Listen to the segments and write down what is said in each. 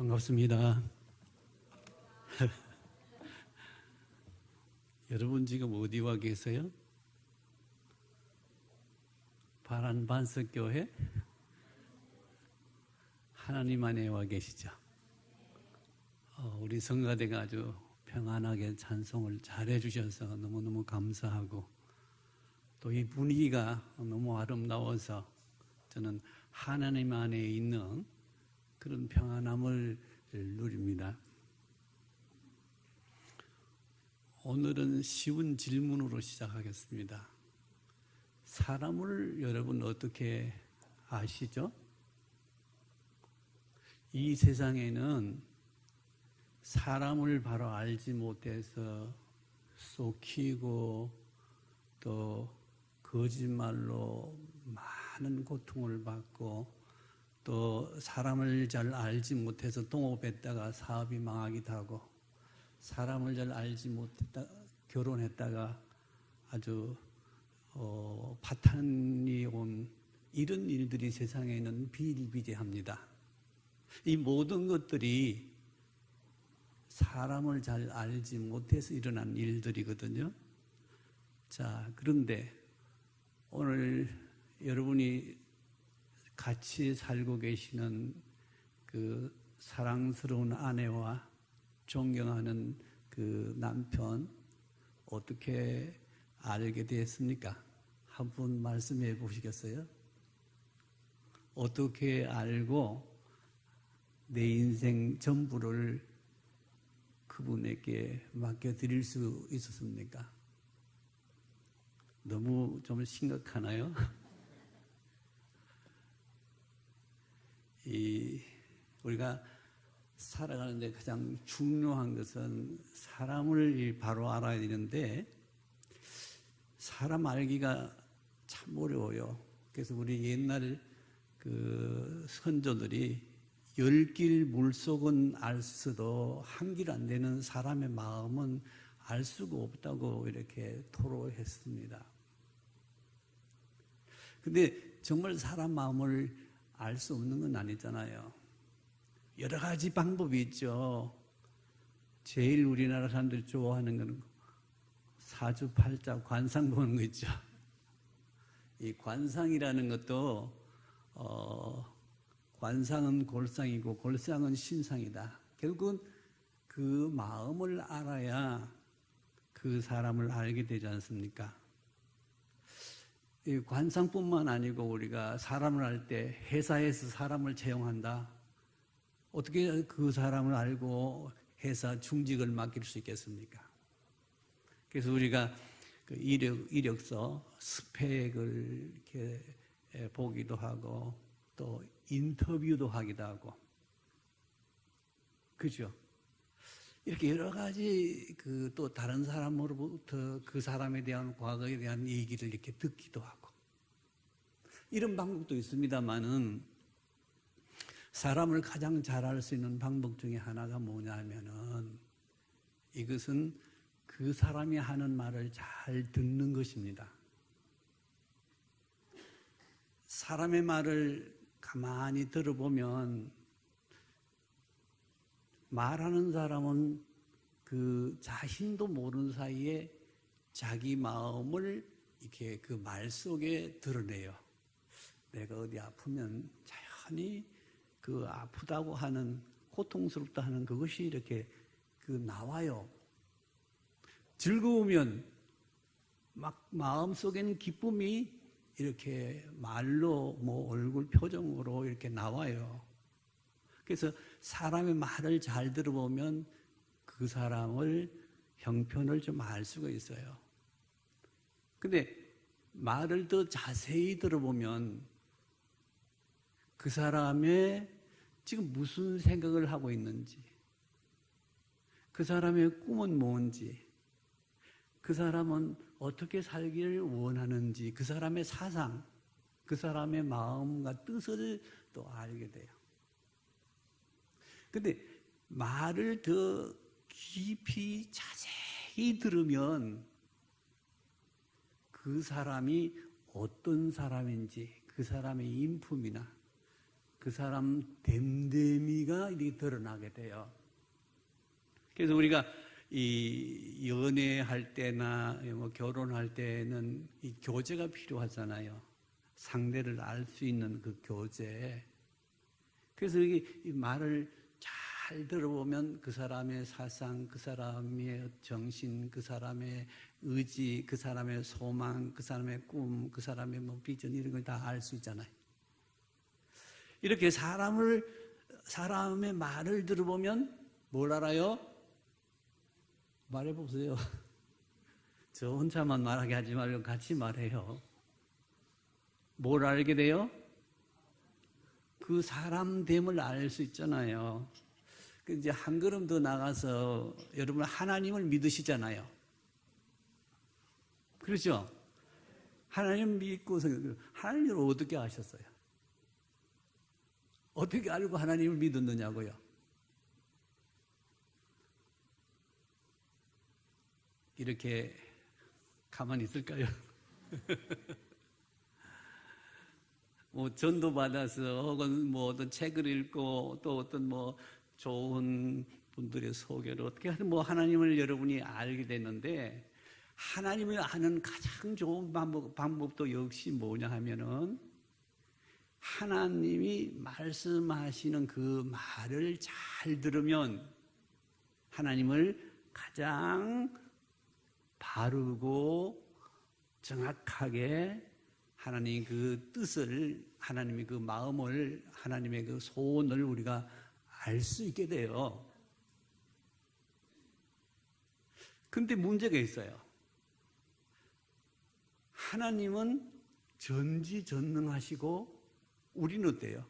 반갑습니다. 여러분 지금 어디 와 계세요? 파란 반석교회? 하나님 안에 와 계시죠? 우리 성가대가 아주 평안하게 찬송을 잘해 주셔서 너무너무 감사하고, 또 이 분위기가 너무 아름다워서 저는 하나님 안에 있는 그런 평안함을 누립니다. 오늘은 쉬운 질문으로 시작하겠습니다. 사람을 여러분 어떻게 아시죠? 이 세상에는 사람을 바로 알지 못해서 속이고 또 거짓말로 많은 고통을 받고, 또 사람을 잘 알지 못해서 동업했다가 사업이 망하기도 하고, 사람을 잘 알지 못했다 결혼했다가 아주 파탄이 온 이런 일들이 세상에는 비일비재합니다. 이 모든 것들이 사람을 잘 알지 못해서 일어난 일들이거든요. 자, 그런데 오늘 여러분이 같이 살고 계시는 그 사랑스러운 아내와 존경하는 그 남편 어떻게 알게 되었습니까? 한 분 말씀해 보시겠어요? 어떻게 알고 내 인생 전부를 그분에게 맡겨드릴 수 있었습니까? 너무 좀 심각하나요? 우리가 살아가는데 가장 중요한 것은 사람을 바로 알아야 되는데, 사람 알기가 참 어려워요. 그래서 우리 옛날 그 선조들이 10길 물속은 알 수도 한 길 안 되는 사람의 마음은 알 수가 없다고 이렇게 토로했습니다. 근데 정말 사람 마음을 알 수 없는 건 아니잖아요. 여러 가지 방법이 있죠. 제일 우리나라 사람들이 좋아하는 건 사주팔자 관상 보는 거 있죠. 이 관상이라는 것도 관상은 골상이고 골상은 신상이다. 결국은 그 마음을 알아야 그 사람을 알게 되지 않습니까? 이 관상뿐만 아니고 우리가 사람을 알 때 회사에서 사람을 채용한다. 어떻게 그 사람을 알고 회사 중직을 맡길 수 있겠습니까? 그래서 우리가 그 이력서, 스펙을 이렇게 보기도 하고, 또 인터뷰도 하기도 하고, 그죠? 이렇게 여러 가지 또 다른 사람으로부터 그 사람에 대한 과거에 대한 얘기를 이렇게 듣기도 하고, 이런 방법도 있습니다만은 사람을 가장 잘 알 수 있는 방법 중에 하나가 뭐냐면은 이것은 그 사람이 하는 말을 잘 듣는 것입니다. 사람의 말을 가만히 들어보면 말하는 사람은 그 자신도 모르는 사이에 자기 마음을 이렇게 그 말 속에 드러내요. 내가 어디 아프면 자연히 그 아프다고 하는, 고통스럽다 하는 그것이 이렇게 그 나와요. 즐거우면 막 마음속에는 기쁨이 이렇게 말로 뭐 얼굴 표정으로 이렇게 나와요. 그래서 사람의 말을 잘 들어보면 그 사람을 형편을 좀 알 수가 있어요. 근데 말을 더 자세히 들어보면 그 사람의 지금 무슨 생각을 하고 있는지, 그 사람의 꿈은 뭔지, 그 사람은 어떻게 살기를 원하는지, 그 사람의 사상, 그 사람의 마음과 뜻을 또 알게 돼요. 근데 말을 더 깊이 자세히 들으면 그 사람이 어떤 사람인지, 그 사람의 인품이나 그 사람 됨됨이가 이렇게 드러나게 돼요. 그래서 우리가 이 연애할 때나 뭐 결혼할 때는 이 교제가 필요하잖아요. 상대를 알 수 있는 그 교제. 그래서 이 말을 잘 들어보면 그 사람의 사상, 그 사람의 정신, 그 사람의 의지, 그 사람의 소망, 그 사람의 꿈, 그 사람의 뭐 비전 이런 걸 다 알 수 있잖아요. 이렇게 사람의 말을 들어보면 뭘 알아요? 말해보세요. 저 혼자만 말하게 하지 말고 같이 말해요. 뭘 알게 돼요? 그 사람됨을 알 수 있잖아요. 이제 한 걸음 더 나가서 여러분 하나님을 믿으시잖아요. 그렇죠? 하나님 믿고서 하나님을 어떻게 아셨어요? 어떻게 알고 하나님을 믿었느냐고요? 이렇게 가만히 있을까요? 뭐 전도 받아서 혹은 뭐 어떤 책을 읽고 또 어떤 뭐 좋은 분들의 소개로 어떻게 하든 뭐 하나님을 여러분이 알게 됐는데 하나님을 아는 가장 좋은 방법도 역시 뭐냐 하면은 하나님이 말씀하시는 그 말을 잘 들으면 하나님을 가장 바르고 정확하게 하나님의 그 뜻을, 하나님의 그 마음을, 하나님의 그 소원을 우리가 알 수 있게 돼요. 근데 문제가 있어요. 하나님은 전지전능하시고 우리는 어때요?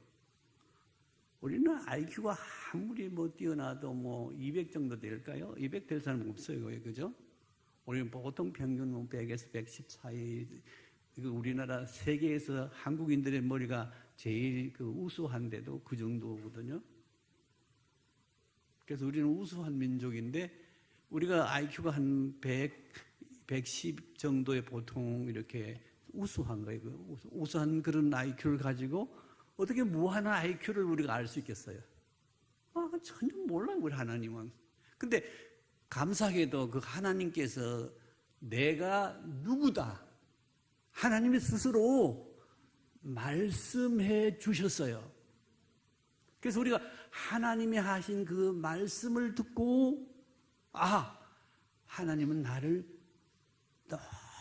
우리는 IQ가 아무리 뭐 뛰어나도 뭐 200 정도 될까요? 200 될 사람은 없어요. 그죠? 우리는 보통 평균 100에서 110 사이. 우리나라 세계에서 한국인들의 머리가 제일 그 우수한데도 그 정도거든요. 그래서 우리는 우수한 민족인데 우리가 IQ가 한 100, 110 정도의 보통 이렇게 우수한 거예요. 우수한 그런 IQ를 가지고 어떻게 무한한 IQ를 우리가 알 수 있겠어요? 전혀 몰라요, 우리 하나님은. 근데 감사하게도 그 하나님께서 내가 누구다. 하나님이 스스로 말씀해 주셨어요. 그래서 우리가 하나님이 하신 그 말씀을 듣고 하나님은 나를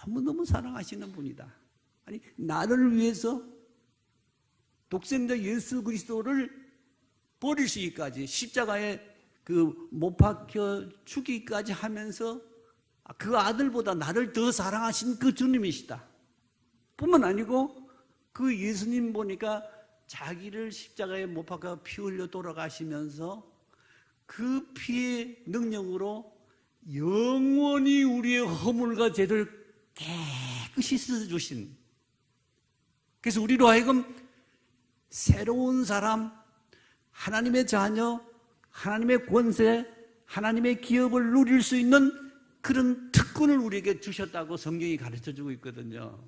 너무너무 사랑하시는 분이다. 아니 나를 위해서 독생자 예수 그리스도를 버리시기까지 십자가에 그 못 박혀 죽기까지 하면서 그 아들보다 나를 더 사랑하신 그 주님이시다. 뿐만 아니고 그 예수님 보니까 자기를 십자가에 못 박아 피 흘려 돌아가시면서 그 피의 능력으로 영원히 우리의 허물과 죄를 깨끗이 씻어주신, 그래서 우리로 하여금 새로운 사람, 하나님의 자녀, 하나님의 권세, 하나님의 기업을 누릴 수 있는 그런 특권을 우리에게 주셨다고 성경이 가르쳐주고 있거든요.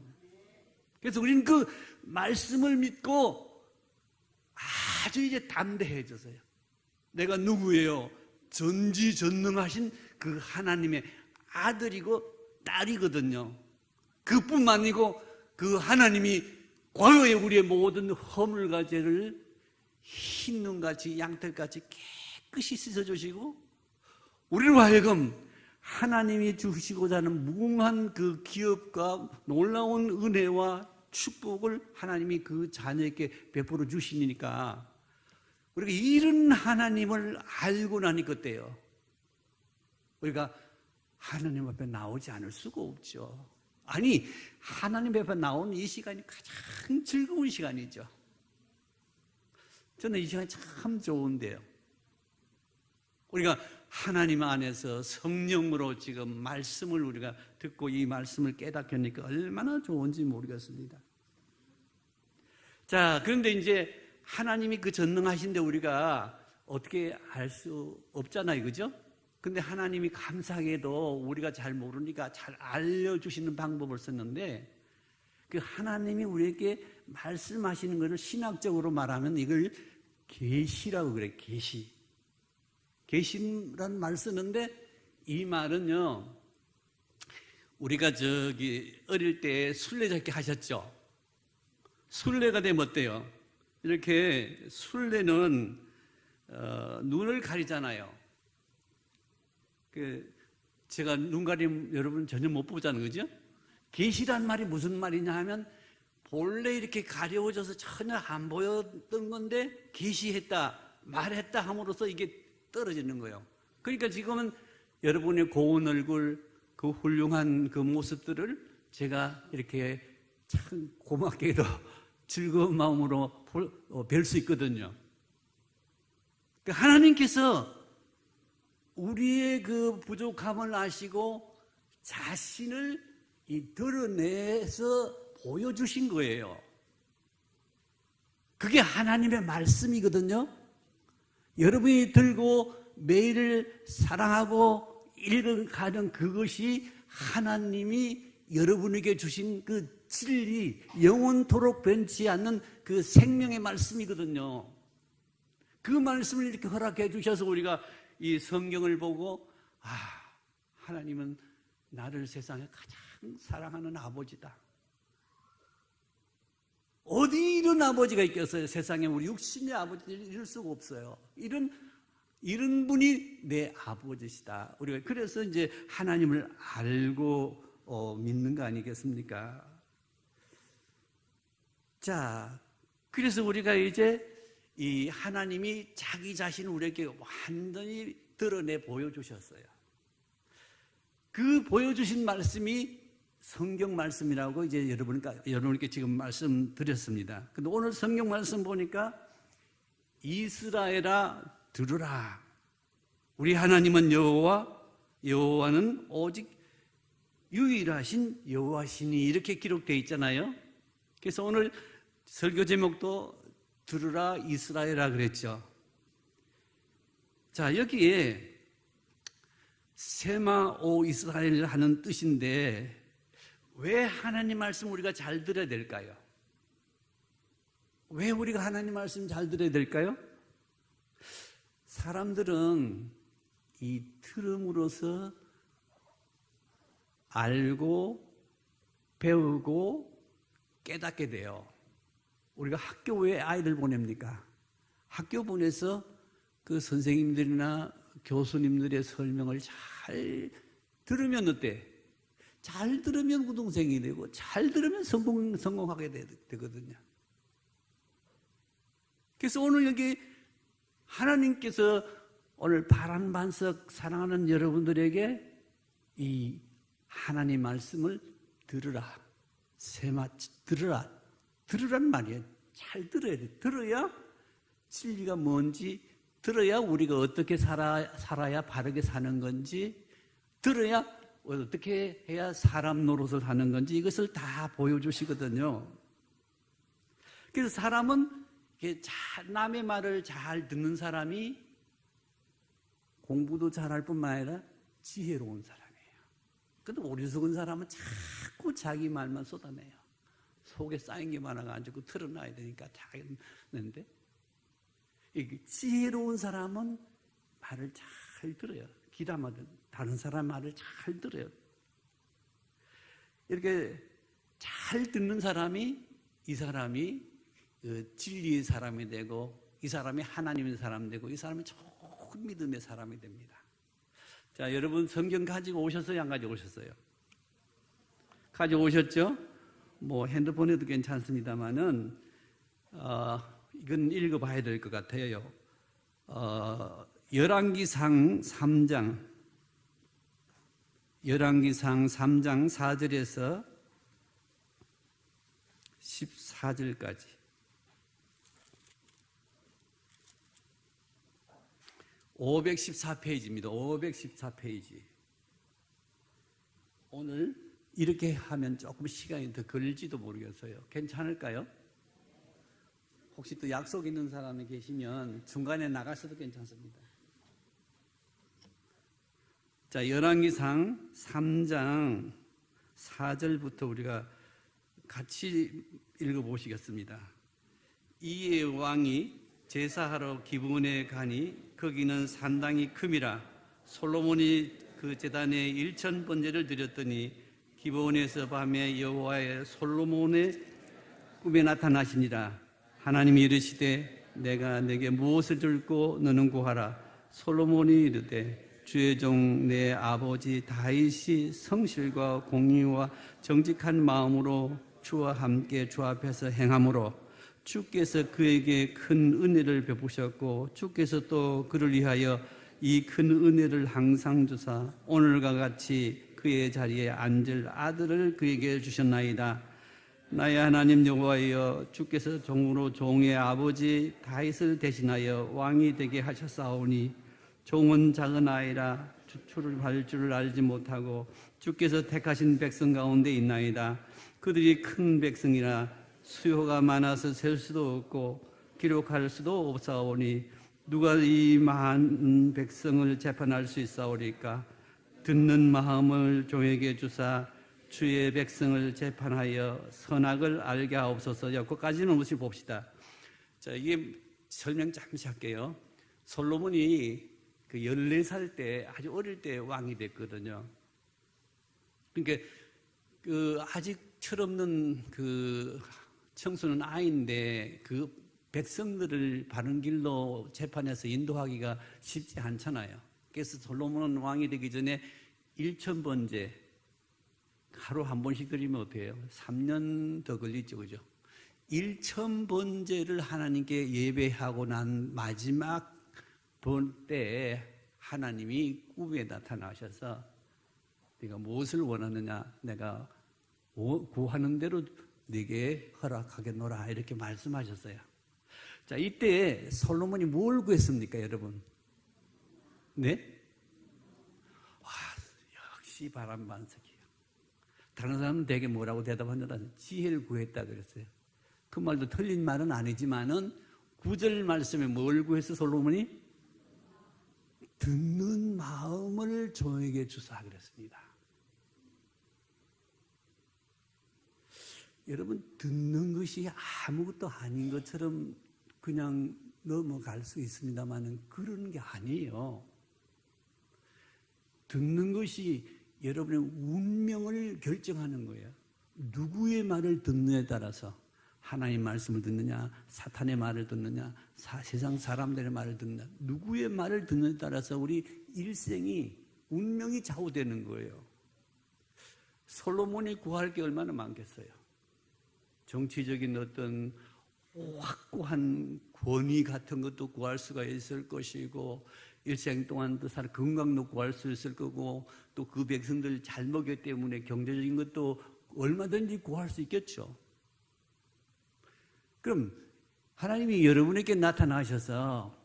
그래서 우리는 그 말씀을 믿고 아주 이제 담대해졌어요. 내가 누구예요? 전지전능하신 그 하나님의 아들이고 딸이거든요. 그뿐만 아니고 그 하나님이 과거에 우리의 모든 허물과 죄를 흰 눈같이 양털같이 깨끗이 씻어주시고 우리로 하여금 하나님이 주시고자 하는 무궁한 그 기업과 놀라운 은혜와 축복을 하나님이 그 자녀에게 베풀어 주시니까 우리가 이런 하나님을 알고 나니 그때요 우리가 하나님 앞에 나오지 않을 수가 없죠. 아니 하나님 앞에 나오는 이 시간이 가장 즐거운 시간이죠. 저는 이 시간이 참 좋은데요. 우리가 하나님 안에서 성령으로 지금 말씀을 우리가 듣고 이 말씀을 깨닫으니까 얼마나 좋은지 모르겠습니다. 자, 그런데 이제 하나님이 그 전능하신데 우리가 어떻게 알 수 없잖아요. 그죠? 근데 하나님이 감사하게도 우리가 잘 모르니까 잘 알려주시는 방법을 썼는데 그 하나님이 우리에게 말씀하시는 것을 신학적으로 말하면 이걸 계시라고 그래. 계시란 말 쓰는데 이 말은요, 우리가 어릴 때 술래잡기 하셨죠? 술래가 되면 어때요? 이렇게 술래는 눈을 가리잖아요. 제가 눈 가리면 여러분 전혀 못 보잖아요, 그죠? 계시란 말이 무슨 말이냐 하면 본래 이렇게 가려워져서 전혀 안 보였던 건데 계시했다, 말했다 함으로써 이게 떨어지는 거예요. 그러니까 지금은 여러분의 고운 얼굴, 그 훌륭한 그 모습들을 제가 이렇게 참 고맙게도 즐거운 마음으로 뵐 수 있거든요. 그러니까 하나님께서 우리의 그 부족함을 아시고 자신을 드러내서 보여주신 거예요. 그게 하나님의 말씀이거든요. 여러분이 들고 매일 사랑하고 읽어가는 그것이 하나님이 여러분에게 주신 그 진리, 영원토록 변치 않는 그 생명의 말씀이거든요. 그 말씀을 이렇게 허락해 주셔서 우리가 이 성경을 보고 하나님은 나를 세상에 가장 사랑하는 아버지다. 어디 이런 아버지가 있겠어요? 세상에 우리 육신의 아버지를 이룰 수가 없어요. 이런 분이 내 아버지시다. 우리가 그래서 이제 하나님을 알고 믿는 거 아니겠습니까? 자, 그래서 우리가 이제 이 하나님이 자기 자신을 우리에게 완전히 드러내 보여주셨어요. 그 보여주신 말씀이 성경 말씀이라고 이제 여러분께 지금 말씀드렸습니다. 근데 오늘 성경 말씀 보니까 이스라엘아 들으라. 우리 하나님은 여호와는 오직 유일하신 여호와시니 이렇게 기록되어 있잖아요. 그래서 오늘 설교 제목도 들으라 이스라엘아 그랬죠. 자, 여기에 세마 오 이스라엘 하는 뜻인데 왜 하나님 말씀 우리가 잘 들어야 될까요? 왜 우리가 하나님 말씀 잘 들어야 될까요? 사람들은 이 들음으로써 알고 배우고 깨닫게 돼요. 우리가 학교 왜 아이들 보냅니까? 학교 보내서 그 선생님들이나 교수님들의 설명을 잘 들으면 어때? 잘 들으면 우등생이 되고 잘 들으면 성공하게 되거든요. 그래서 오늘 여기 하나님께서 오늘 파란반석 사랑하는 여러분들에게 이 하나님 말씀을 들으라. 들으란 말이에요. 잘 들어야 돼. 들어야 진리가 뭔지, 들어야 우리가 어떻게 살아야 바르게 사는 건지, 들어야 어떻게 해야 사람 노릇을 하는 건지 이것을 다 보여주시거든요. 그래서 사람은 남의 말을 잘 듣는 사람이 공부도 잘할 뿐만 아니라 지혜로운 사람이에요. 근데 어리석은 사람은 자꾸 자기 말만 쏟아내요. 속에 쌓인 게 많아가지고 털어놔야 되니까 자기는데 지혜로운 사람은 말을 잘 들어요. 귀담아든 다른 사람 말을 잘 들어요. 이렇게 잘 듣는 사람이 이 사람이 진리의 사람이 되고 이 사람이 하나님의 사람이 되고 이 사람이 좋은 믿음의 사람이 됩니다. 자, 여러분 성경 가지고 오셨어요? 안 가지고 오셨어요? 가지고 오셨죠? 뭐 핸드폰에도 괜찮습니다만은 이건 읽어봐야 될 것 같아요. 열왕기상 3장 4절에서 14절까지 (514페이지입니다) 514페이지. 오늘 이렇게 하면 조금 시간이 더 걸릴지도 모르겠어요. 괜찮을까요? 혹시 또 약속 있는 사람이 계시면 중간에 나가셔도 괜찮습니다. 자, 열왕기상 3장 4절부터 우리가 같이 읽어보시겠습니다. 이에 왕이 제사하러 기브온에 가니 거기는 산당이 큼이라 솔로몬이 그 제단에 1000번제를 드렸더니 기브온에서 밤에 여호와의 솔로몬의 꿈에 나타나시니라. 하나님이 이르시되 내가 내게 무엇을 줄고 너는 구하라. 솔로몬이 이르되 주의 종 내 아버지 다윗이 성실과 공의와 정직한 마음으로 주와 함께 주 앞에서 행함으로 주께서 그에게 큰 은혜를 베푸셨고 주께서 또 그를 위하여 이 큰 은혜를 항상 주사 오늘과 같이 그의 자리에 앉을 아들을 그에게 주셨나이다. 나의 하나님 여호와여, 주께서 종으로 종의 아버지 다윗을 대신하여 왕이 되게 하셨사오니 종은 작은 아이라 주출을 할 줄을 알지 못하고 주께서 택하신 백성 가운데 있나이다. 그들이 큰 백성이라 수요가 많아서 셀 수도 없고 기록할 수도 없사오니 누가 이 많은 백성을 재판할 수 있사오리까? 듣는 마음을 종에게 주사 주의 백성을 재판하여 선악을 알게 하옵소서. 여기까지는 혹시 봅시다. 자, 이게 설명 잠시 할게요. 솔로몬이 그 14살 때 아주 어릴 때 왕이 됐거든요. 그러니까 그 아직 철없는 그 청소년 아이인데 그 백성들을 바른 길로 재판해서 인도하기가 쉽지 않잖아요. 그래서 솔로몬은 왕이 되기 전에 1000번제 하루 한 번씩 드리면 어때요? 3년 더 걸리죠, 그죠? 1000번제를 하나님께 예배하고 난 마지막 본 때에 하나님이 꿈에 나타나셔서 네가 무엇을 원하느냐, 내가 구하는 대로 네게 허락하겠노라 이렇게 말씀하셨어요. 자, 이때 솔로몬이 뭘 구했습니까, 여러분? 네? 와, 역시 바람반석이에요. 다른 사람은 되게 뭐라고 대답하느라 지혜를 구했다 그랬어요. 그 말도 틀린 말은 아니지만은 9절 말씀에 뭘 구했어, 솔로몬이? 듣는 마음을 종에게 주사 그랬습니다. 여러분, 듣는 것이 아무것도 아닌 것처럼 그냥 넘어갈 수 있습니다만 그런 게 아니에요. 듣는 것이 여러분의 운명을 결정하는 거예요. 누구의 말을 듣느냐에 따라서 하나님 말씀을 듣느냐, 사탄의 말을 듣느냐, 세상 사람들의 말을 듣느냐, 누구의 말을 듣느냐에 따라서 우리 일생이 운명이 좌우되는 거예요. 솔로몬이 구할 게 얼마나 많겠어요. 정치적인 어떤 확고한 권위 같은 것도 구할 수가 있을 것이고, 일생 동안 또 살 건강도 구할 수 있을 거고, 또 그 백성들 잘 먹였기 때문에 경제적인 것도 얼마든지 구할 수 있겠죠. 그럼 하나님이 여러분에게 나타나셔서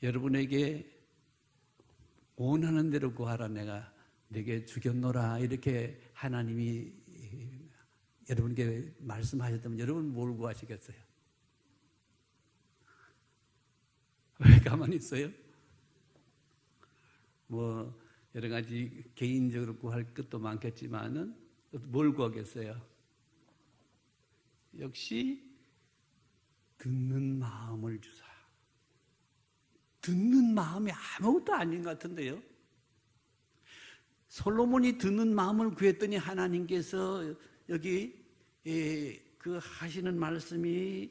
여러분에게 원하는 대로 구하라, 내가 내게 주겠노라, 이렇게 하나님이 여러분에게 말씀하셨다면 여러분 뭘 구하시겠어요? 왜 가만히 있어요? 뭐 여러 가지 개인적으로 구할 것도 많겠지만은 뭘 구하겠어요? 역시 듣는 마음을 주사. 듣는 마음이 아무것도 아닌 것 같은데요. 솔로몬이 듣는 마음을 구했더니 하나님께서 여기 그 하시는 말씀이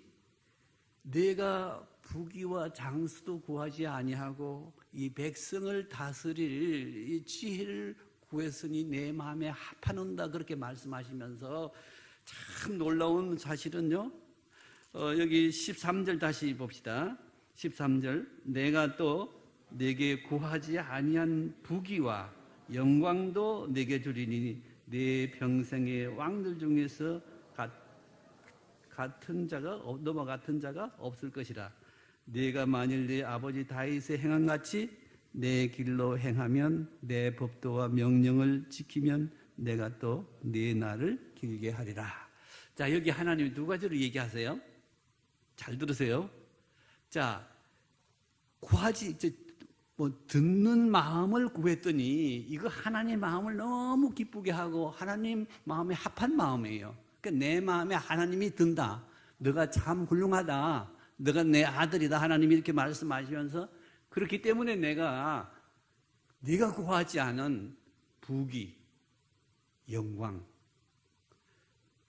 내가 부귀와 장수도 구하지 아니하고 이 백성을 다스릴 이 지혜를 구했으니 내 마음에 합하는다, 그렇게 말씀하시면서 참 놀라운 사실은요, 여기 13절 다시 봅시다. 13절, 내가 또 내게 구하지 아니한 부귀와 영광도 내게 주리니 내 평생의 왕들 중에서 같은 자가 너와 같은 자가 없을 것이라. 네가 만일 네 아버지 다윗의 행함같이 내 길로 행하면 내 법도와 명령을 지키면 내가 또 네 날을 길게 하리라. 자, 여기 하나님이 두 가지로 얘기하세요. 잘 들으세요. 자, 듣는 마음을 구했더니 이거 하나님 마음을 너무 기쁘게 하고 하나님 마음에 합한 마음이에요. 그러니까 내 마음에 하나님이 든다. 너가 참 훌륭하다. 너가 내 아들이다. 하나님이 이렇게 말씀하시면서 그렇기 때문에 내가 네가 구하지 않은 부귀, 영광,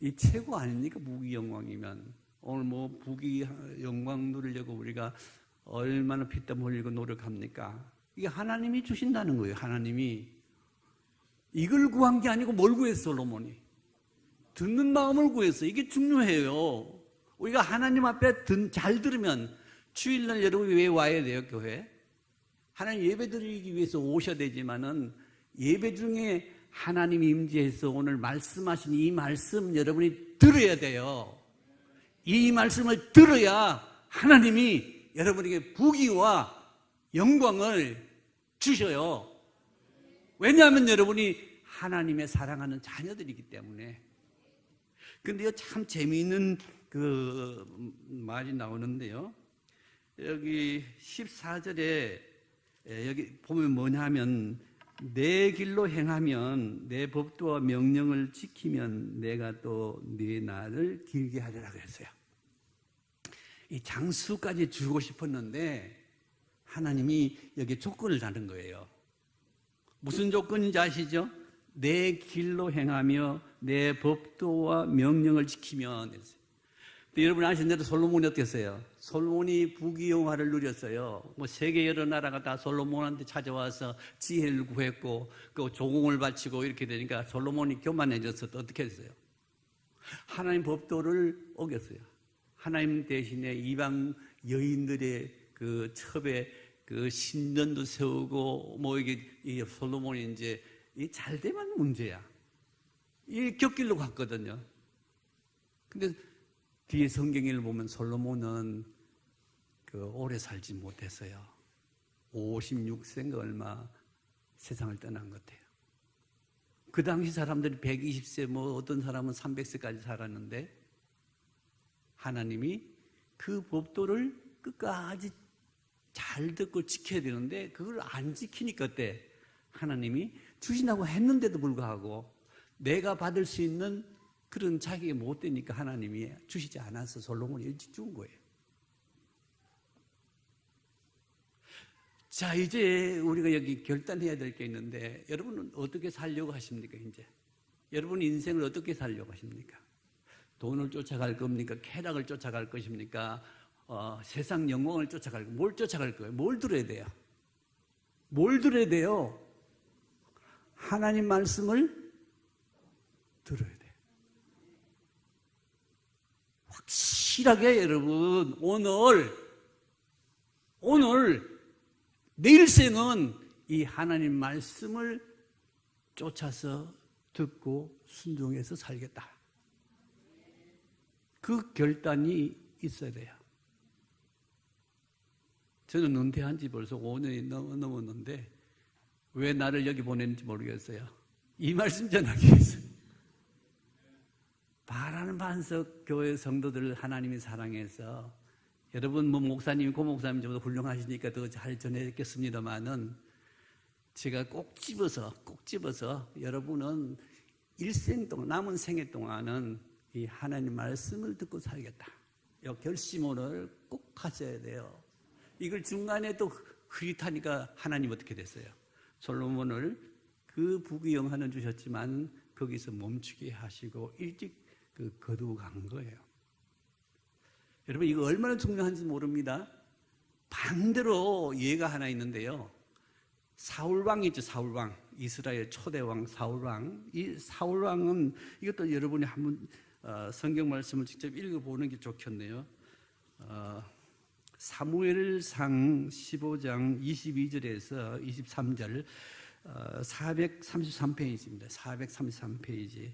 이 최고 아닙니까? 부귀, 영광이면. 오늘 뭐 부귀, 영광 누리려고 우리가 얼마나 피땀 흘리고 노력합니까? 이게 하나님이 주신다는 거예요. 하나님이. 이걸 구한 게 아니고 뭘 구했어, 솔로몬이? 듣는 마음을 구했어. 이게 중요해요. 우리가 하나님 앞에 잘 들으면 주일날 여러분이 왜 와야 돼요, 교회? 하나님 예배 드리기 위해서 오셔야 되지만은 예배 중에 하나님이 임재해서 오늘 말씀하신 이 말씀 여러분이 들어야 돼요. 이 말씀을 들어야 하나님이 여러분에게 부귀와 영광을 주셔요. 왜냐하면 여러분이 하나님의 사랑하는 자녀들이기 때문에. 근데요, 참 재미있는 그 말이 나오는데요. 여기 14절에 여기 보면 뭐냐면 내 길로 행하면 내 법도와 명령을 지키면 내가 또 네 날을 길게 하리라 그랬어요. 이 장수까지 주고 싶었는데 하나님이 여기 조건을 다는 거예요. 무슨 조건인지 아시죠? 내 길로 행하며 내 법도와 명령을 지키면. 여러분 아시는 대로 솔로몬이 어땠어요? 솔로몬이 부귀영화를 누렸어요. 뭐 세계 여러 나라가 다 솔로몬한테 찾아와서 지혜를 구했고 그 조공을 바치고 이렇게 되니까 솔로몬이 교만해져서 또 어떻게 했어요? 하나님 법도를 어겼어요. 하나님 대신에 이방 여인들의 그 첩에 그 신전도 세우고 뭐 이게 솔로몬이 이제 이 잘되면 문제야. 이 곁길로 갔거든요. 근데 뒤에 성경을 보면 솔로몬은 그 오래 살지 못했어요. 56세인가 얼마 세상을 떠난 것 같아요. 그 당시 사람들이 120세, 뭐 어떤 사람은 300세까지 살았는데 하나님이 그 법도를 끝까지 잘 듣고 지켜야 되는데 그걸 안 지키니까 그때 하나님이 주신다고 했는데도 불구하고 내가 받을 수 있는 그런 자기가 못 되니까 하나님이 주시지 않아서 솔로몬이 일찍 죽은 거예요. 자, 이제 우리가 여기 결단해야 될 게 있는데 여러분은 어떻게 살려고 하십니까? 이제 여러분 인생을 어떻게 살려고 하십니까? 돈을 쫓아갈 겁니까? 쾌락을 쫓아갈 것입니까? 세상 영광을 쫓아갈 거예요? 뭘 쫓아갈 거예요? 뭘 들어야 돼요? 뭘 들어야 돼요? 하나님 말씀을 들어야 돼요. 확실하게 여러분 오늘 내 일생은 이 하나님 말씀을 쫓아서 듣고 순종해서 살겠다. 그 결단이 있어야 돼요. 저는 은퇴한 지 벌써 5년이 넘었는데 왜 나를 여기 보냈는지 모르겠어요. 이 말씀 전하기 위해서. 바라는 반석 교회 성도들을 하나님이 사랑해서 여러분 뭐 목사님, 고목사님 좀 더 훌륭하시니까 더 잘 전했겠습니다만은 제가 꼭 집어서 여러분은 일생 동안 남은 생애 동안은 이 하나님 말씀을 듣고 살겠다. 이 결심을 꼭 하셔야 돼요. 이걸 중간에 또 흐릿하니까 하나님 어떻게 됐어요? 솔로몬을 그 부귀영화는 주셨지만 거기서 멈추게 하시고 일찍 거두고 간 거예요. 여러분 이거 얼마나 중요한지 모릅니다. 반대로 예가 하나 있는데요. 사울왕이 있죠. 사울왕. 이스라엘 초대왕 사울왕. 이 사울왕은 이것도 여러분이 한번 성경 말씀을 직접 읽어보는 게 좋겠네요. 사무엘상 15장 22절에서 23절 433페이지입니다. 433페이지.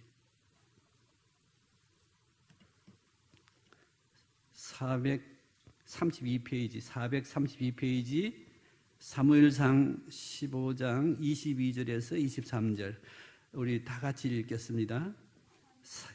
432페이지 사무엘상 15장 22절에서 23절 우리 다 같이 읽겠습니다.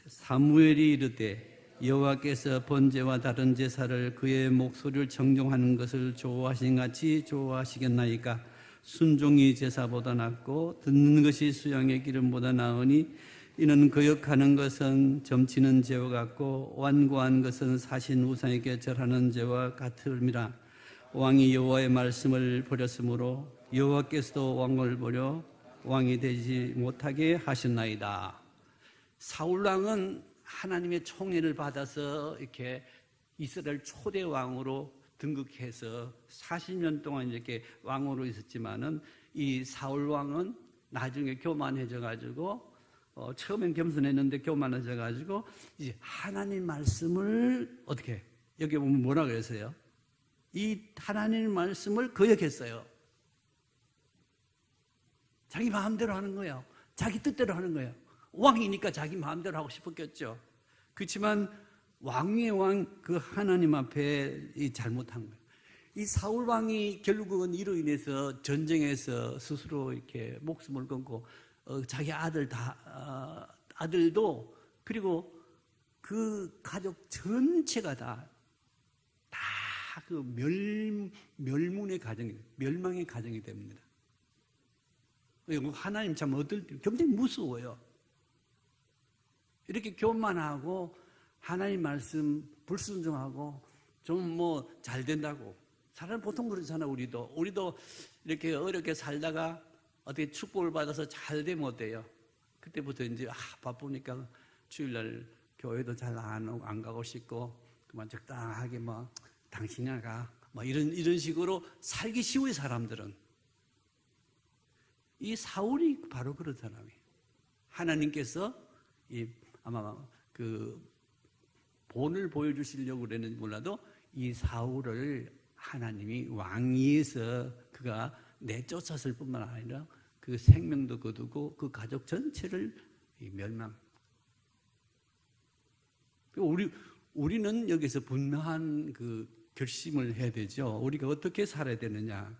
사무엘이 이르되 여호와께서 번제와 다른 제사를 그의 목소리를 정정하는 것을 좋아하신 같이 좋아하시겠나이까? 순종이 제사보다 낫고 듣는 것이 수양의 기름보다 나으니 이는 거역하는 것은 점치는 죄와 같고 완고한 것은 사신 우상에게 절하는 죄와 같음이라. 왕이 여호와의 말씀을 버렸으므로 여호와께서도 왕을 버려 왕이 되지 못하게 하셨나이다. 사울 왕은 하나님의 총애를 받아서 이렇게 이스라엘 초대 왕으로 등극해서 40년 동안 이렇게 왕으로 있었지만은 이 사울 왕은 나중에 교만해져 가지고 처음엔 겸손했는데 교만해져 가지고 이제 하나님 말씀을 어떻게 여기 보면 뭐라 그랬어요? 이 하나님 말씀을 거역했어요. 자기 마음대로 하는 거예요. 자기 뜻대로 하는 거예요. 왕이니까 자기 마음대로 하고 싶었겠죠. 그렇지만 왕의 왕 그 하나님 앞에 잘못한 거예요. 이 사울 왕이 결국은 이로 인해서 전쟁에서 스스로 이렇게 목숨을 끊고 자기 아들도 그리고 그 가족 전체가 다 그 멸망의 가정이 됩니다. 하나님 참 굉장히 무서워요. 이렇게 교만하고 하나님 말씀 불순종하고 좀 뭐 잘 된다고 사람 보통 그렇잖아. 우리도 이렇게 어렵게 살다가 어떻게 축복을 받아서 잘 되면 어때요? 그때부터 이제 바쁘니까 주일날 교회도 잘 안 가고 싶고 그만 적당하게 뭐 당신이나 가 뭐 이런 식으로 살기 쉬워요. 사람들은. 이 사울이 바로 그런 사람이에요. 하나님께서 아마 그 본을 보여주시려고 그랬는지 몰라도 이 사울을 하나님이 왕위에서 그가 내쫓았을 뿐만 아니라 그 생명도 거두고 그 가족 전체를 멸망. 우리는 여기서 분명한 그 결심을 해야 되죠. 우리가 어떻게 살아야 되느냐.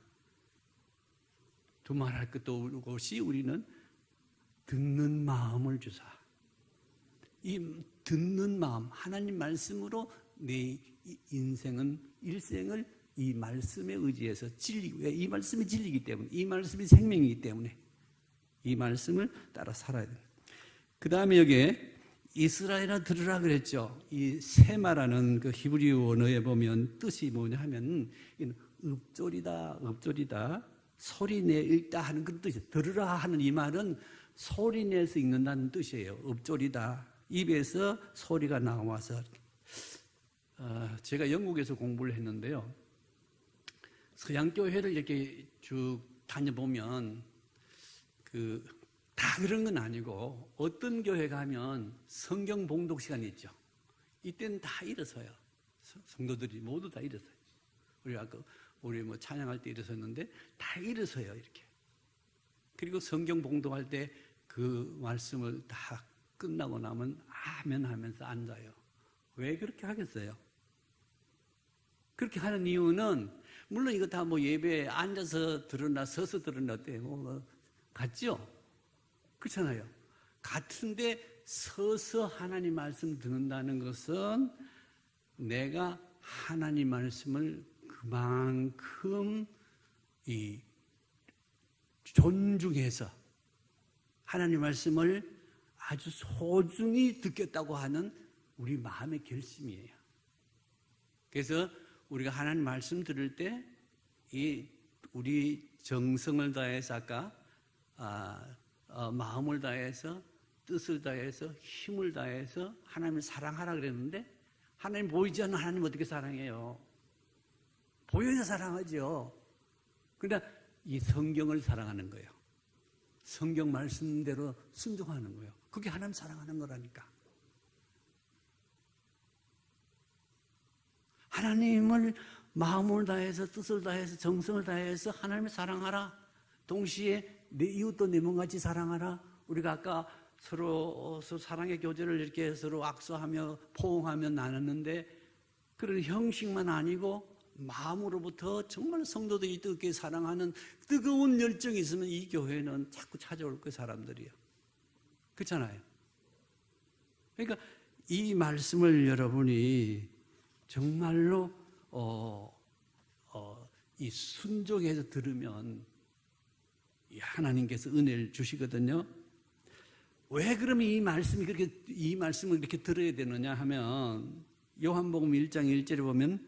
두말할 것도 없이 우리는 듣는 마음을 주사. 이 듣는 마음, 하나님 말씀으로 내 일생을 이 말씀에 의지해서 왜 이 말씀이 진리이기 때문에, 이 말씀이 생명이기 때문에 이 말씀을 따라 살아야 돼요. 그 다음에 여기에 이스라엘아 들으라 그랬죠. 이 세마라는 그 히브리 원어에 보면 뜻이 뭐냐 하면 읍조리다 소리내 읽다 하는 그런 뜻이에요. 들으라 하는 이 말은 소리내서 읽는다는 뜻이에요. 읍조리다. 입에서 소리가 나와서. 제가 영국에서 공부를 했는데요. 서양교회를 이렇게 쭉 다녀보면 다 그런 건 아니고 어떤 교회 가면 성경 봉독 시간이 있죠. 이때는 다 일어서요. 성도들이 모두 다 일어서요. 우리 뭐 찬양할 때 일어섰는데 다 일어서요. 이렇게. 그리고 성경 봉독할 때 그 말씀을 다 끝나고 나면 아멘 하면서 앉아요. 왜 그렇게 하겠어요? 그렇게 하는 이유는 물론 이거 다 뭐 예배에 앉아서 들으나 서서 들으나 어때요? 같죠? 그렇잖아요. 같은데 서서 하나님 말씀 듣는다는 것은 내가 하나님 말씀을 그만큼 존중해서 하나님 말씀을 아주 소중히 듣겠다고 하는 우리 마음의 결심이에요. 그래서 우리가 하나님 말씀 들을 때 우리 정성을 다해서 아까 마음을 다해서 뜻을 다해서 힘을 다해서 하나님을 사랑하라 그랬는데 하나님 보이지 않는 하나님 어떻게 사랑해요? 보여야 사랑하죠. 그러니까 이 성경을 사랑하는 거예요. 성경 말씀대로 순종하는 거예요. 그게 하나님 사랑하는 거라니까. 하나님을 마음을 다해서 뜻을 다해서 정성을 다해서 하나님을 사랑하라. 동시에 내 이웃도 내 몸같이 사랑하라. 우리가 아까 서로 사랑의 교제를 이렇게 서로 악수하며 포옹하며 나눴는데 그런 형식만 아니고 마음으로부터 정말 성도들이 뜨겁게 사랑하는 뜨거운 열정이 있으면 이 교회는 자꾸 찾아올 그 사람들이요. 그렇잖아요. 그러니까 이 말씀을 여러분이 정말로 이 순종해서 들으면 하나님께서 은혜를 주시거든요. 왜 그러면 이 말씀을 이렇게 들어야 되느냐 하면, 요한복음 1장 1절에 보면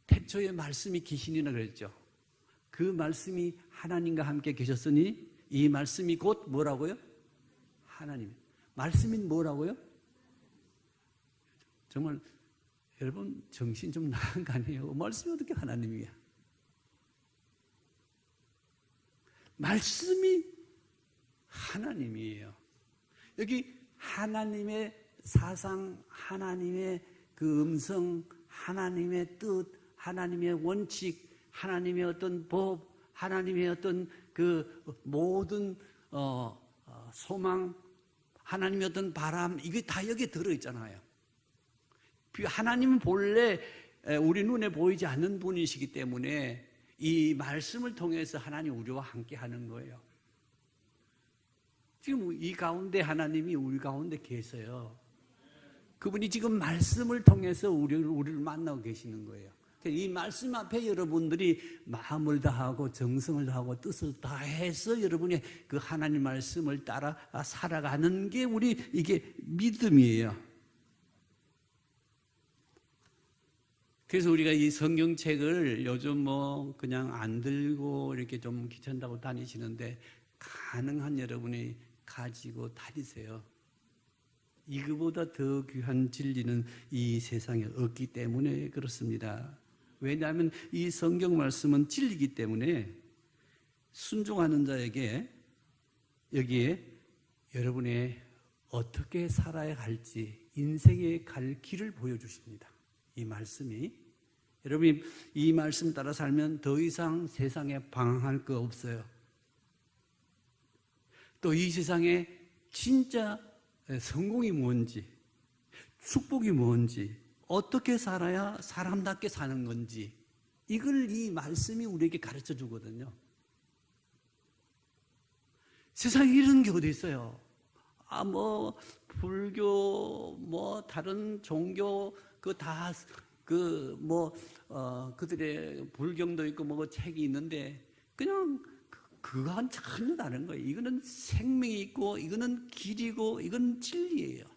태초에 말씀이 계시니라 그랬죠. 그 말씀이 하나님과 함께 계셨으니 이 말씀이 곧 뭐라고요? 하나님. 말씀이 뭐라고요? 정말 여러분 정신 좀 나간 거 아니에요? 말씀이 어떻게 하나님이야? 말씀이 하나님이에요. 여기 하나님의 사상, 하나님의 그 음성, 하나님의 뜻, 하나님의 원칙, 하나님의 어떤 법, 하나님의 어떤 그 모든 소망, 하나님의 어떤 바람, 이게 다 여기에 들어있잖아요. 하나님은 본래 우리 눈에 보이지 않는 분이시기 때문에 이 말씀을 통해서 하나님 우리와 함께 하는 거예요. 지금 이 가운데 하나님이 우리 가운데 계세요. 그분이 지금 말씀을 통해서 우리를 만나고 계시는 거예요. 이 말씀 앞에 여러분들이 마음을 다하고 정성을 다하고 뜻을 다해서 여러분의 그 하나님 말씀을 따라 살아가는 게 이게 믿음이에요. 그래서 우리가 이 성경책을 요즘 뭐 그냥 안 들고 이렇게 좀 귀찮다고 다니시는데, 가능한 여러분이 가지고 다니세요. 이거보다 더 귀한 진리는 이 세상에 없기 때문에 그렇습니다. 왜냐하면 이 성경 말씀은 진리이기 때문에 순종하는 자에게 여기에 여러분의 어떻게 살아야 할지, 인생의 갈 길을 보여주십니다. 이 말씀이. 여러분이 이 말씀 따라 살면 더 이상 세상에 방황할 거 없어요. 또 이 세상에 진짜 성공이 뭔지, 축복이 뭔지, 어떻게 살아야 사람답게 사는 건지, 이걸 이 말씀이 우리에게 가르쳐 주거든요. 세상에 이런 게 어디 있어요? 불교, 다른 종교, 그들의 불경도 있고, 책이 있는데, 그냥, 그거와는 전혀 다른 거예요. 이거는 생명이 있고, 이거는 길이고, 이건 진리예요.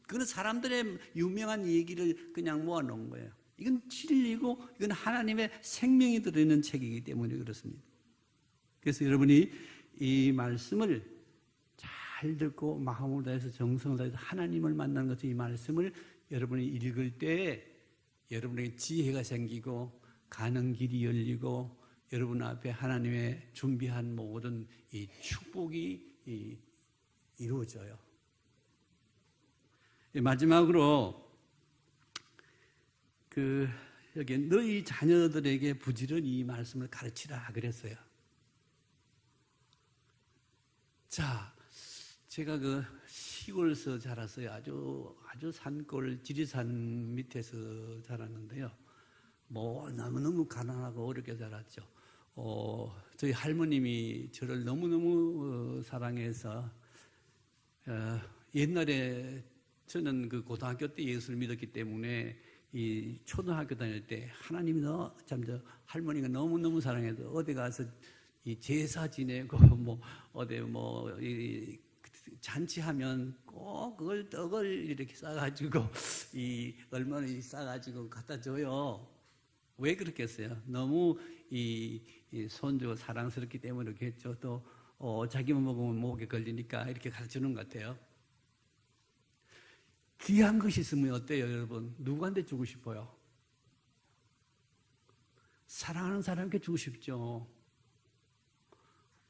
그거는 사람들의 유명한 얘기를 그냥 모아놓은 거예요. 이건 진리고, 이건 하나님의 생명이 들어있는 책이기 때문에 그렇습니다. 그래서 여러분이 이 말씀을 잘 듣고, 마음을 다해서 정성을 다해서 하나님을 만나는 것이, 이 말씀을 여러분이 읽을 때 여러분에게 지혜가 생기고, 가는 길이 열리고, 여러분 앞에 하나님의 준비한 모든 이 축복이 이루어져요. 마지막으로 여기 너희 자녀들에게 부지런히 이 말씀을 가르치라 그랬어요. 자, 제가 시골에서 자랐어요. 아주 산골 지리산 밑에서 자랐는데요. 너무너무 가난하고 어렵게 자랐죠. 저희 할머님이 저를 너무너무 사랑해서, 옛날에 저는 고등학교 때 예수를 믿었기 때문에 이 초등학교 다닐 때 하나님이 할머니가 너무너무 사랑해서 어디 가서 이 제사 지내고 이 잔치하면 꼭 그걸 떡을 이렇게 싸가지고 얼마나 싸가지고 갖다 줘요. 왜 그렇겠어요? 너무 이 손주가 사랑스럽기 때문에 그렇겠죠. 또 자기만 먹으면 목에 걸리니까 이렇게 가르치는 것 같아요. 귀한 것이 있으면 어때요, 여러분? 누구한테 주고 싶어요? 사랑하는 사람에게 주고 싶죠.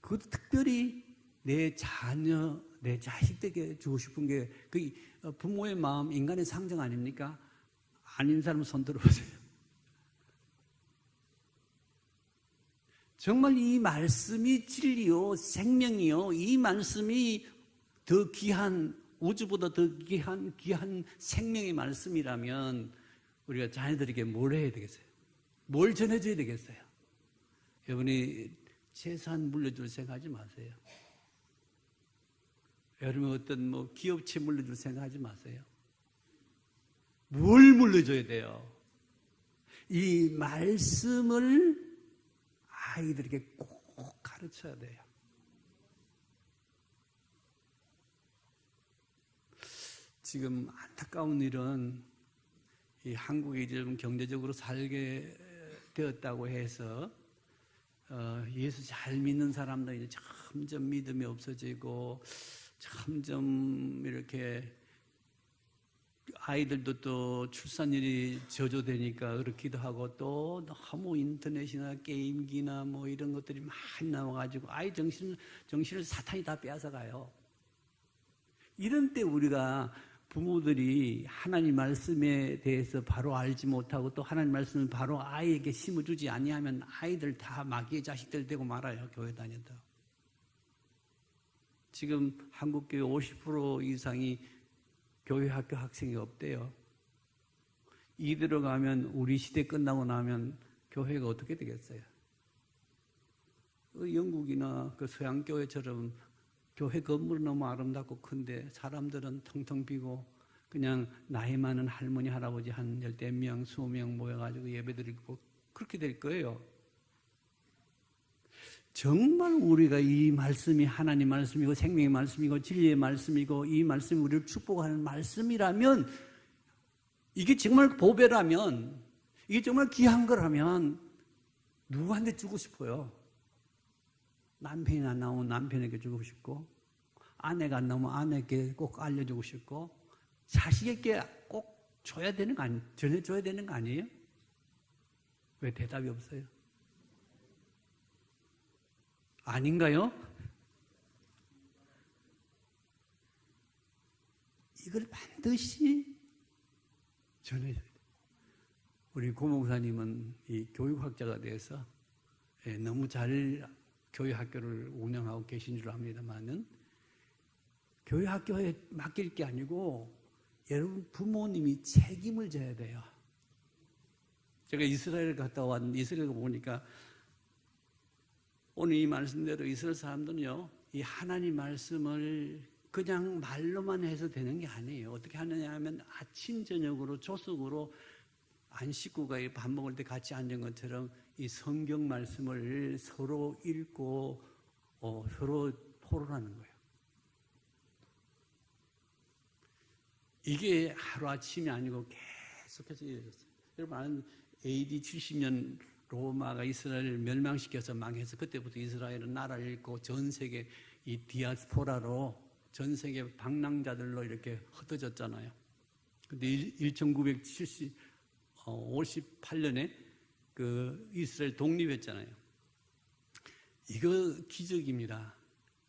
그것도 특별히 내 자녀, 내 자식들에게 주고 싶은 게 부모의 마음, 인간의 상정 아닙니까? 아닌 사람 손 들어보세요. 정말 이 말씀이 진리요, 생명이요, 이 말씀이 더 귀한, 우주보다 더 귀한 생명의 말씀이라면 우리가 자녀들에게 뭘 해야 되겠어요? 뭘 전해줘야 되겠어요? 여러분이 재산 물려줄 생각하지 마세요. 여러분 어떤 기업체 물려줄 생각하지 마세요. 뭘 물려줘야 돼요? 이 말씀을 아이들에게 꼭 가르쳐야 돼요. 지금 안타까운 일은 이 한국이 이제 경제적으로 살게 되었다고 해서 예수 잘 믿는 사람들이 점점 믿음이 없어지고 점점 이렇게 아이들도 또 출산율이 저조되니까 그렇기도 하고 또 너무 인터넷이나 게임기나 뭐 이런 것들이 많이 나와가지고 아이 정신을 사탄이 다 빼앗아가요. 이런 때 우리가 부모들이 하나님 말씀에 대해서 바로 알지 못하고 또 하나님 말씀을 바로 아이에게 심어주지 아니하면 아이들 다 마귀의 자식들 되고 말아요. 교회 다녀도. 지금 한국교회 50% 이상이 교회 학교 학생이 없대요. 이대로 가면 우리 시대 끝나고 나면 교회가 어떻게 되겠어요? 영국이나 그 서양교회처럼 교회 건물은 너무 아름답고 큰데 사람들은 텅텅 비고 그냥 나이 많은 할머니, 할아버지 한 10명, 20명 모여가지고 예배드리고 그렇게 될 거예요. 정말 우리가 이 말씀이 하나님 말씀이고 생명의 말씀이고 진리의 말씀이고 이 말씀이 우리를 축복하는 말씀이라면 이게 정말 보배라면 이게 정말 귀한 거라면 누구한테 주고 싶어요? 남편이 안 나오면 남편에게 주고 싶고 아내가 안 나오면 아내에게 꼭 알려주고 싶고 자식에게 꼭 줘야 되는 거 아니에요? 전해줘야 되는 거 아니에요? 왜 대답이 없어요? 아닌가요? 이걸 반드시 전해줘야 돼요. 우리 고목사님은 이 교육학자가 돼서 너무 잘 교회학교를 운영하고 계신 줄 압니다만은 교회학교에 맡길 게 아니고 여러분 부모님이 책임을 져야 돼요. 제가 이스라엘 갔다 왔는데 이스라엘 보니까 오늘 이 말씀대로 이스라엘 사람들은요, 이 하나님 말씀을 그냥 말로만 해서 되는 게 아니에요. 어떻게 하느냐 하면 아침, 저녁으로 조석으로 안 식구가 밥 먹을 때 같이 앉은 것처럼 이 성경 말씀을 서로 읽고 서로 토론하는 거예요. 이게 하루아침이 아니고 계속해서 이어졌어요. 여러분 아는 AD 70년 로마가 이스라엘을 멸망시켜서 망해서 그때부터 이스라엘은 나라를 잃고 전 세계 이 디아스포라로 전 세계 방랑자들로 이렇게 흩어졌잖아요. 근데 1958년에 그 이스라엘 독립했잖아요. 이거 기적입니다.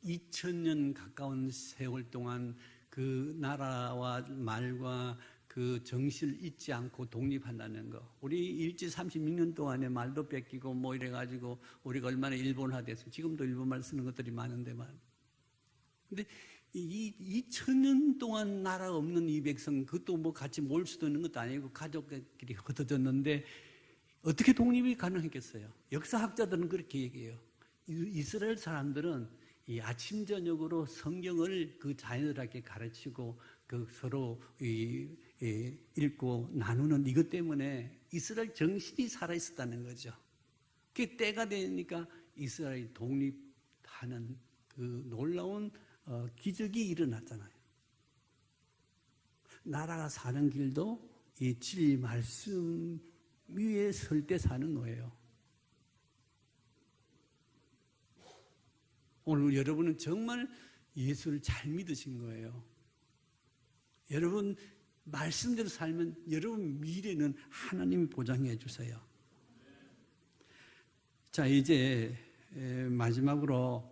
2000년 가까운 세월 동안 그 나라와 말과 그 정신을 잊지 않고 독립한다는 거. 우리 일제 36년 동안에 말도 뺏기고 뭐 이래가지고 우리가 얼마나 일본화돼서 지금도 일본말 쓰는 것들이 많은데만. 근데 이 2000년 동안 나라 없는 이 백성, 그것도 뭐 같이 모일 수도 있는 것도 아니고 가족끼리 흩어졌는데 어떻게 독립이 가능했겠어요? 역사학자들은 그렇게 얘기해요. 이스라엘 사람들은 이 아침 저녁으로 성경을 그 자연스럽게 가르치고 그 서로 읽고 나누는 이것 때문에 이스라엘 정신이 살아 있었다는 거죠. 그 때가 되니까 이스라엘이 독립하는 그 놀라운 기적이 일어났잖아요. 나라가 사는 길도 이 진리 말씀 위에 설 때 사는 거예요. 오늘 여러분은 정말 예수를 잘 믿으신 거예요. 여러분 말씀대로 살면 여러분 미래는 하나님이 보장해 주세요. 자, 이제 마지막으로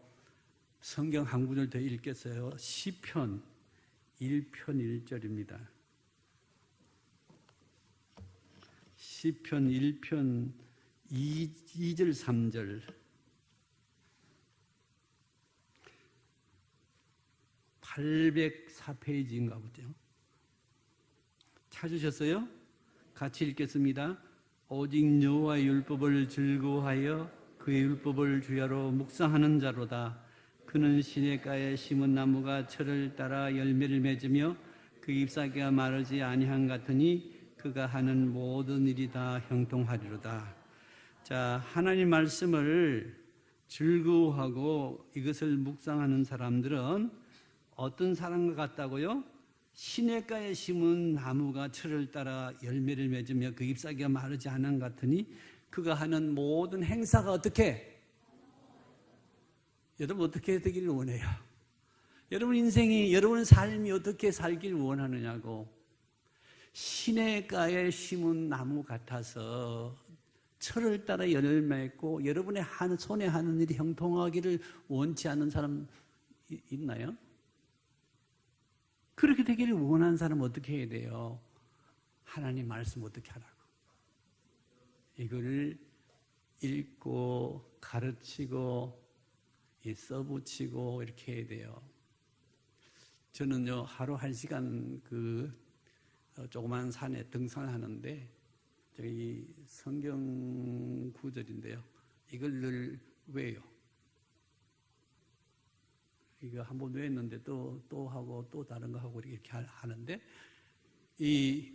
성경 한 구절 더 읽겠어요. 시편 1편 1절입니다. 시편 1편 2절 3절. 804페이지인가 보죠. 찾으셨어요? 같이 읽겠습니다. 오직 여호와의 율법을 즐거워하여 그의 율법을 주야로 묵상하는 자로다. 그는 시냇가에 심은 나무가 철을 따라 열매를 맺으며 그 잎사귀가 마르지 아니한 같으니 그가 하는 모든 일이 다 형통하리로다. 자, 하나님 말씀을 즐거워하고 이것을 묵상하는 사람들은 어떤 사람과 같다고요? 시냇가에 심은 나무가 철을 따라 열매를 맺으며 그 잎사귀가 마르지 않은 것 같으니 그가 하는 모든 행사가 어떻게? 여러분 어떻게 되기를 원해요? 여러분 인생이, 여러분 삶이 어떻게 살길 원하느냐고. 시냇가에 심은 나무 같아서 철을 따라 열매를 맺고 여러분의 손에 하는 일이 형통하기를 원치 않는 사람 있나요? 그렇게 되기를 원하는 사람은 어떻게 해야 돼요? 하나님 말씀 어떻게 하라고? 이걸 읽고 가르치고 써붙이고 이렇게 해야 돼요. 저는요 하루 1시간 조그만 산에 등산하는데 저희 성경 구절인데요. 이걸 늘 외워요. 이거 한번 외웠는데 또 하고 또 다른 거 하고 이렇게 하는데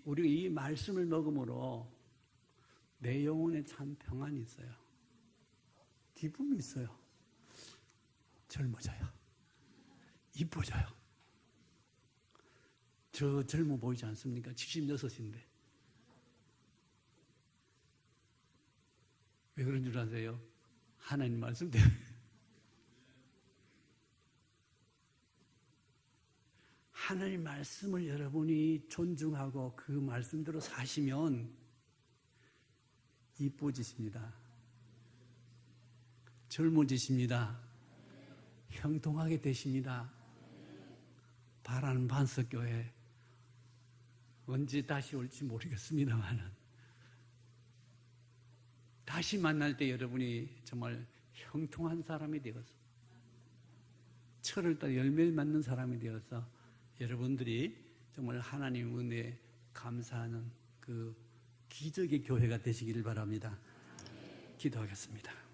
우리가 이 말씀을 먹음으로 내 영혼에 참 평안이 있어요. 기쁨이 있어요. 젊어져요. 이뻐져요. 저 젊어 보이지 않습니까? 76인데. 왜 그런 줄 아세요? 하나님 말씀 때문에. 하나님 말씀을 여러분이 존중하고 그 말씀대로 사시면 이뻐지십니다. 젊어지십니다. 형통하게 되십니다. 바라는 반석교회 언제 다시 올지 모르겠습니다만 다시 만날 때 여러분이 정말 형통한 사람이 되어서 철을 따라 열매를 맺는 사람이 되어서 여러분들이 정말 하나님 은혜에 감사하는 그 기적의 교회가 되시기를 바랍니다. 기도하겠습니다.